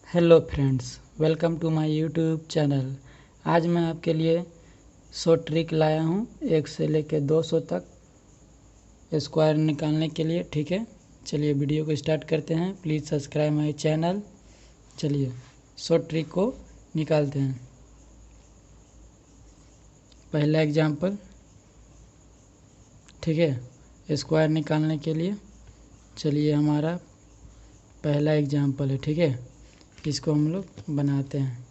Hello friends, welcome to my YouTube channel. आज मैं आपके लिए 100 ट्रिक लाया हूँ 1 से लेकर 200 तक स्क्वायर निकालने के लिए। ठीक है, चलिए वीडियो को स्टार्ट करते हैं। Please subscribe my channel. चलिए 100 ट्रिक को निकालते हैं। पहला एग्जाम्पल, ठीक है, स्क्वायर निकालने के लिए। चलिए हमारा पहला एग्जाम्पल है, ठीक है, इसको हम लोग बनाते हैं।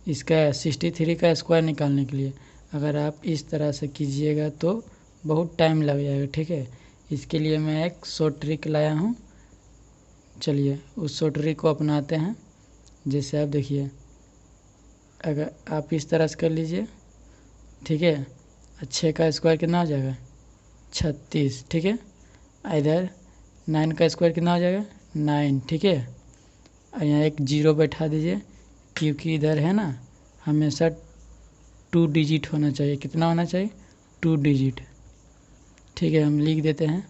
इसका 63 का स्क्वायर निकालने के लिए अगर आप इस तरह से कीजिएगा तो बहुत टाइम लग जाएगा। ठीक है, इसके लिए मैं एक 100 ट्रिक लाया हूँ। चलिए उस 100 ट्रिक को अपनाते हैं। जैसे आप देखिए, अगर आप इस तरह से कर लीजिए, ठीक है, 6 का स्क्वायर कितना हो जाएगा 36। ठीक है, इधर 9 का स्क्वायर कितना हो जाएगा 9। ठीक है, और यहाँ एक 0 बैठा दीजिए, क्योंकि इधर है ना हमेशा 2 डिजिट होना चाहिए। कितना होना चाहिए 2 डिजिट। ठीक है, हम लिख देते हैं।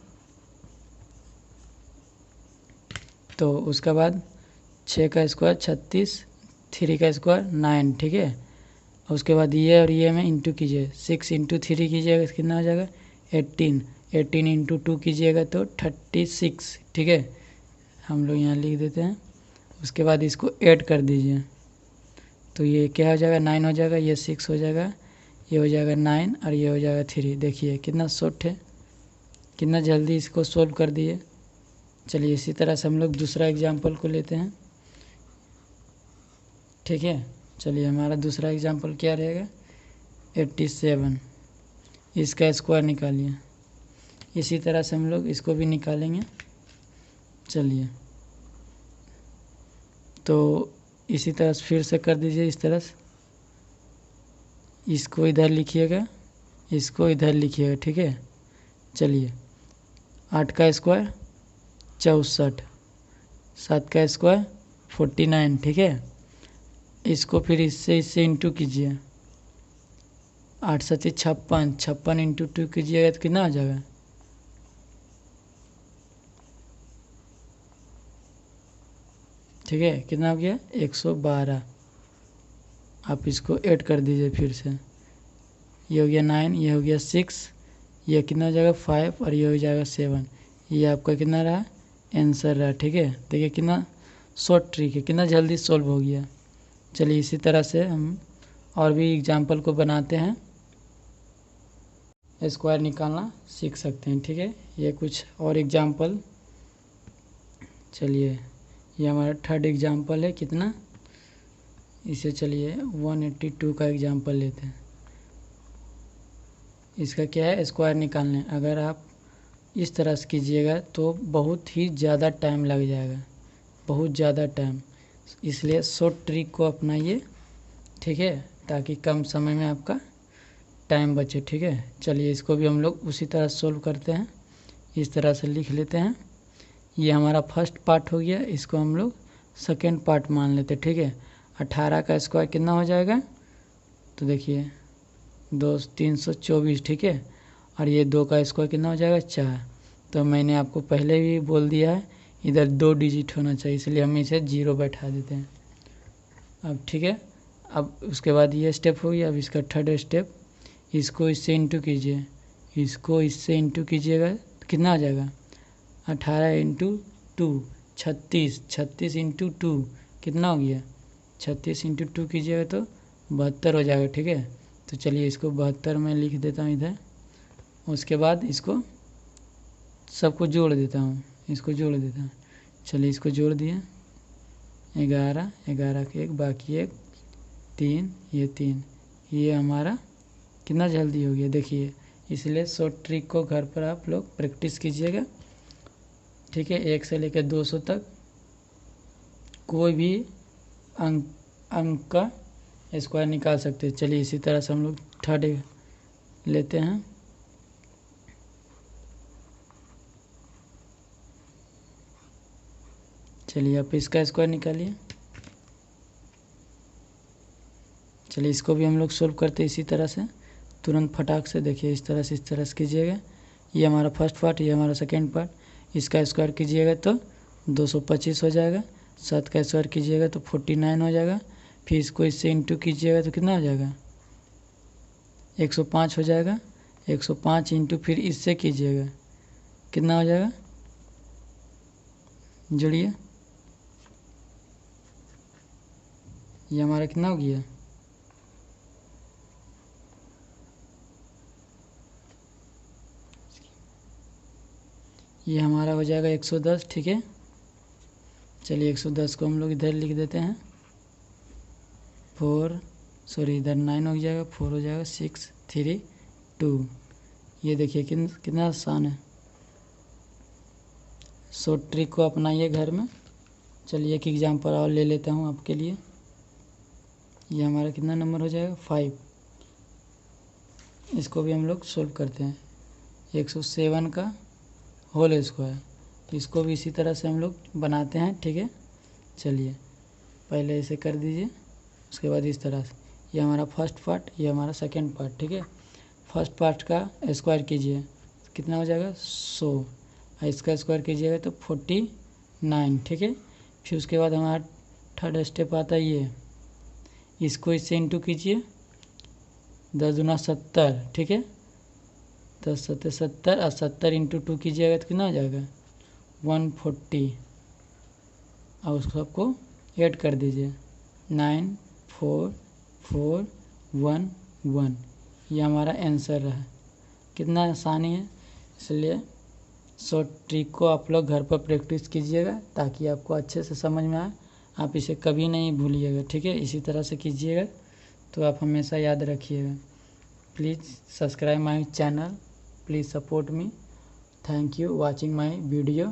तो उसके बाद 6 का स्क्वायर 36, 3 का स्क्वायर 9। ठीक है, उसके बाद ये और ये में इंटू कीजिए, 6 इंटू 3 कीजिएगा तो कितना हो जाएगा 18। 18 इंटू 2 कीजिएगा तो 36। ठीक है, हम लोग यहाँ लिख देते हैं। उसके बाद इसको ऐड कर दीजिए, तो ये क्या हो जाएगा 9 हो जाएगा, ये 6 हो जाएगा, ये हो जाएगा 9 और ये हो जाएगा 3। देखिए कितना शॉर्ट है, कितना जल्दी इसको सोल्व कर दिए। चलिए इसी तरह से हम लोग दूसरा एग्जाम्पल को लेते हैं। ठीक है, चलिए हमारा दूसरा एग्जाम्पल क्या रहेगा 87। इसका स्क्वायर निकालिए। इसी तरह से हम लोग इसको भी निकालेंगे। चलिए तो इसी तरह से फिर से कर दीजिए। इस तरह से इसको इधर लिखिएगा, इसको इधर लिखिएगा। ठीक है, चलिए 8 का स्क्वायर 64, 7 का स्क्वायर 49। ठीक है, इसको फिर इससे इंटू कीजिए। 8 7 56, 56 इंटू 2 कीजिएगा तो कितना आ जाएगा, ठीक है, कितना हो गया 112। आप इसको ऐड कर दीजिए फिर से। ये हो गया 9, ये हो गया 6, ये कितना हो जाएगा 5 और ये हो जाएगा 7। ये आपका कितना रहा आंसर रहा। ठीक है, देखिए कितना शॉर्ट ट्रिक है, कितना जल्दी सॉल्व हो गया। चलिए इसी तरह से हम और भी एग्जाम्पल को बनाते हैं, स्क्वायर निकालना सीख सकते हैं। ठीक है, ये कुछ और एग्जाम्पल। चलिए ये हमारा थर्ड एग्जाम्पल है। कितना, इसे चलिए 182 का एग्जाम्पल लेते हैं। इसका क्या है स्क्वायर निकालने। अगर आप इस तरह से कीजिएगा तो बहुत ही ज़्यादा टाइम लग जाएगा, बहुत ज़्यादा टाइम। इसलिए शॉर्ट ट्रिक को अपनाइए, ठीक है, ताकि कम समय में आपका टाइम बचे। ठीक है, चलिए इसको भी हम लोग उसी तरह सोल्व करते हैं। इस तरह से लिख लेते हैं। ये हमारा फर्स्ट पार्ट हो गया, इसको हम लोग सेकेंड पार्ट मान लेते हैं। ठीक है, 18 का स्क्वायर कितना हो जाएगा, तो देखिए 2 324। ठीक है, और ये 2 का स्क्वायर कितना हो जाएगा 4। तो मैंने आपको पहले भी बोल दिया है इधर 2 डिजिट होना चाहिए, इसलिए हम इसे 0 बैठा देते हैं। अब ठीक है, अब उसके बाद ये स्टेप हो गया। अब इसका थर्ड स्टेप, इसको इससे इंटू कीजिए, इसको इससे इंटू कीजिएगा तो कितना आ जाएगा 18 इंटू 2 36, 36 इंटू 2 कितना हो गया 36 इंटू 2 कीजिएगा तो 72 हो जाएगा। ठीक है, तो चलिए इसको 72 में लिख देता हूँ इधर। उसके बाद इसको सबको जोड़ देता हूँ, इसको जोड़ देता हूँ। चलिए इसको जोड़ दिए, 11 11 के 1 बाकी 1 3, ये 3, ये हमारा कितना जल्दी हो गया देखिए। इसलिए शॉर्ट ट्रिक को घर पर आप लोग प्रैक्टिस कीजिएगा। ठीक है, 1 से लेकर 200 तक कोई भी अंक का स्क्वायर निकाल सकते हैं। चलिए इसी तरह से हम लोग थर्ड लेते हैं। चलिए आप इसका स्क्वायर निकालिए। चलिए इसको भी हम लोग सोल्व करते हैं इसी तरह से, तुरंत फटाक से। देखिए इस तरह से कीजिएगा। ये हमारा फर्स्ट पार्ट, ये हमारा सेकेंड पार्ट। इसका स्क्वायर कीजिएगा तो 225 हो जाएगा। 7 का स्क्वायर कीजिएगा तो 49 हो जाएगा। फिर इसको इससे इंटू कीजिएगा तो कितना हो जाएगा 105 हो जाएगा। 105 इंटू फिर इससे कीजिएगा कितना हो जाएगा, जोड़िए, ये हमारा कितना हो गया, ये हमारा हो जाएगा 110। ठीक है, चलिए 110 को हम लोग इधर लिख देते हैं। इधर 9 हो जाएगा, 4 हो जाएगा, 6 3 2। ये देखिए कितना आसान है। शॉर्ट ट्रिक को अपनाइए घर में। चलिए एक एग्जाम्पल और ले लेता हूँ आपके लिए। ये हमारा कितना नंबर हो जाएगा 5। इसको भी हम लोग सोल्व करते हैं। 107 का होल स्क्वायर, तो इसको भी इसी तरह से हम लोग बनाते हैं। ठीक है, चलिए पहले इसे कर दीजिए, उसके बाद इस तरह से। ये हमारा फर्स्ट पार्ट, ये हमारा सेकंड पार्ट। ठीक है, फर्स्ट पार्ट का स्क्वायर कीजिए कितना हो जाएगा 100, इसका स्क्वायर कीजिएगा तो 49। ठीक है, फिर उसके बाद हमारा थर्ड स्टेप आता है ये, इसको इससे इंटू कीजिए, 10 दूना 70। ठीक है, 10 7 70 और 70 इंटू 2 कीजिएगा तो कितना हो जाएगा 140, और उस सबको ऐड कर दीजिए 9 4 4 1 1। ये हमारा आंसर रहा। कितना आसानी है, इसलिए शॉर्ट ट्रिक को आप लोग घर पर प्रैक्टिस कीजिएगा ताकि आपको अच्छे से समझ में आए। आप इसे कभी नहीं भूलिएगा। ठीक है, इसी तरह से कीजिएगा तो आप हमेशा याद रखिएगा। Please subscribe my channel, please support me. Thank you watching my video.